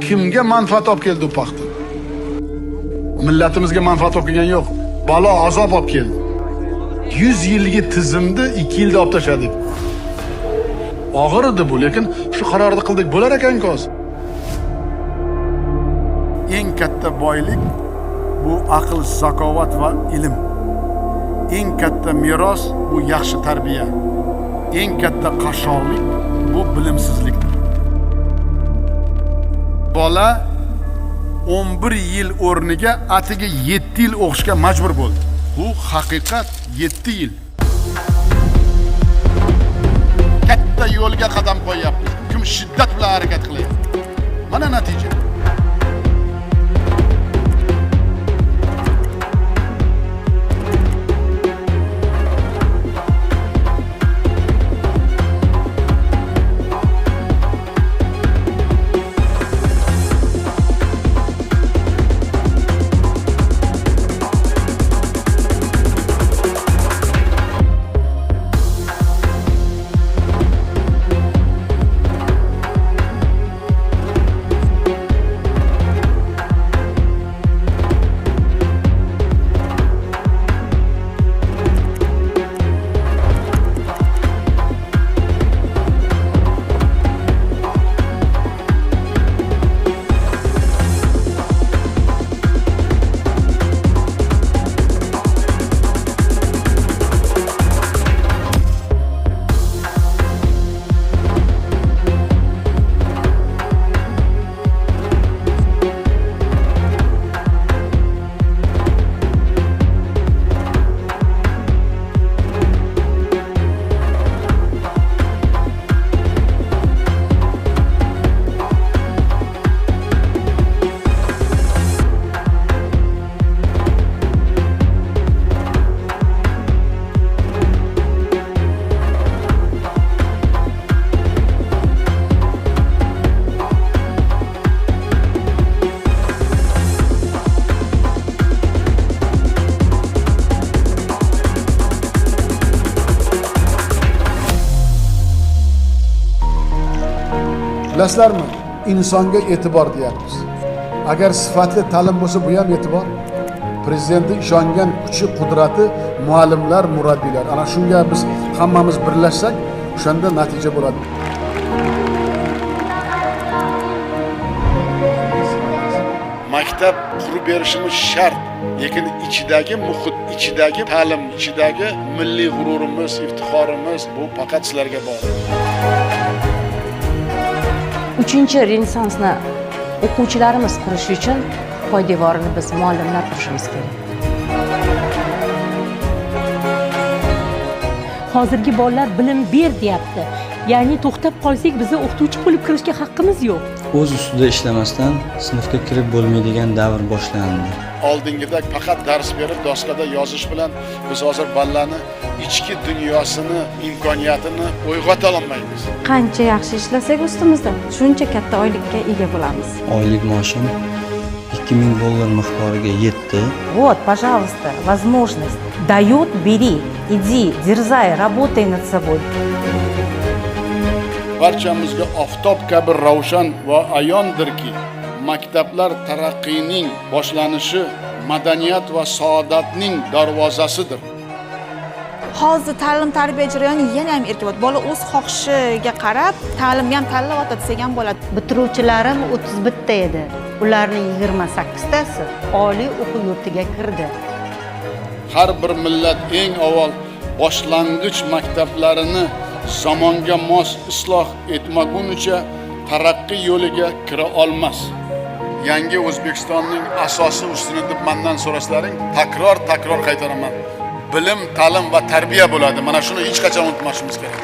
kimga manfaat olib keldi u paxta? Millatimizga manfaat olib kelgan yo'q. Balo, azob olib keldi. 100 yillik tizimni 2 yilda olib tashladik. Og'ir edi bu, lekin shu qarorni qildik. Bo'lar ekan-ku hozir. Eng katta boylik bu aql, zakovat va ilm. Eng katta meros bu yaxshi tarbiya. Eng katta qashshoqlik bu bilimsizlikdir. Bola 11 yil o'rniga atiga 7 yil o'qishga majbur bo'ldi. Bu haqiqat 7 yil. Katta yo'lga qadam qo'yapmiz. Kim shiddat bilan harakat qilyapti. Mana natija. Bilasizlarmi? İnsonga e'tibor deyapmiz. Agar sifatli ta'lim bo'lsa, bu ham e'tibor. Prezidentning ishongan kuchi, qudrati muallimlar, murabbiylar. Ana shunga biz hammamiz birlashsak, o'shanda natija bo'ladi. Maktab qurib berishimiz shart, lekin ichidagi muhit, ichidagi ta'lim, ichidagi milliy g'ururimiz, iftixorimiz bu faqat sizlarga bog'liq. 3-Renessansni o'quvchilarimiz qurishi uchun poydevorini biz muallimlar qurishimiz kerak. Hozirgi bolalar bilim ber deyapti. Ya'ni to'xtab qolsak, bizni o'qituvchi bo'lib kirishga haqqimiz yo'q. O'z ustida ishlamasdan sinfga kirib bo'lmaydigan davr boshlandi. Oldingida faqat dars berib, doskada yozish bilan biz hozir bolalarni ichki dunyosini, imkoniyatini uyg'ota olmaymiz. Qancha yaxshi ishlasak ustimizda, shuncha katta oylikka ega bo'lamiz. Oylik maoshim $2000 miqdoriga yetdi. Вот, пожалуйста, возможность. Дают, бери, иди, дерзай, работай над собой. Barchamizga oftob kabi ravshan va ayondirki, maktablar taraqqiyining boshlanishi madaniyat va saodatning darvozasidir. Hozir ta'lim tarbiya jarayoni yana ham erkin. Bola o'z xohishiga qarab ta'limni ham tanlayotdi desak ham bo'ladi. Bitiruvchilarim 31 ta edi. Ularning 28 tasi oliy o'quv yurtiga kirdi. Har bir millat eng avval boshlang'ich maktablarini zamonga mos isloh etmagunicha taraqqiy yo'liga kira olmas. Yangi O'zbekistonning asosi ustuni deb mendan so'rasalaring, takror qaytaraman. Bilim, ta'lim va tarbiya bo'ladi. Mana shuni hech qachon unutmasimiz kerak.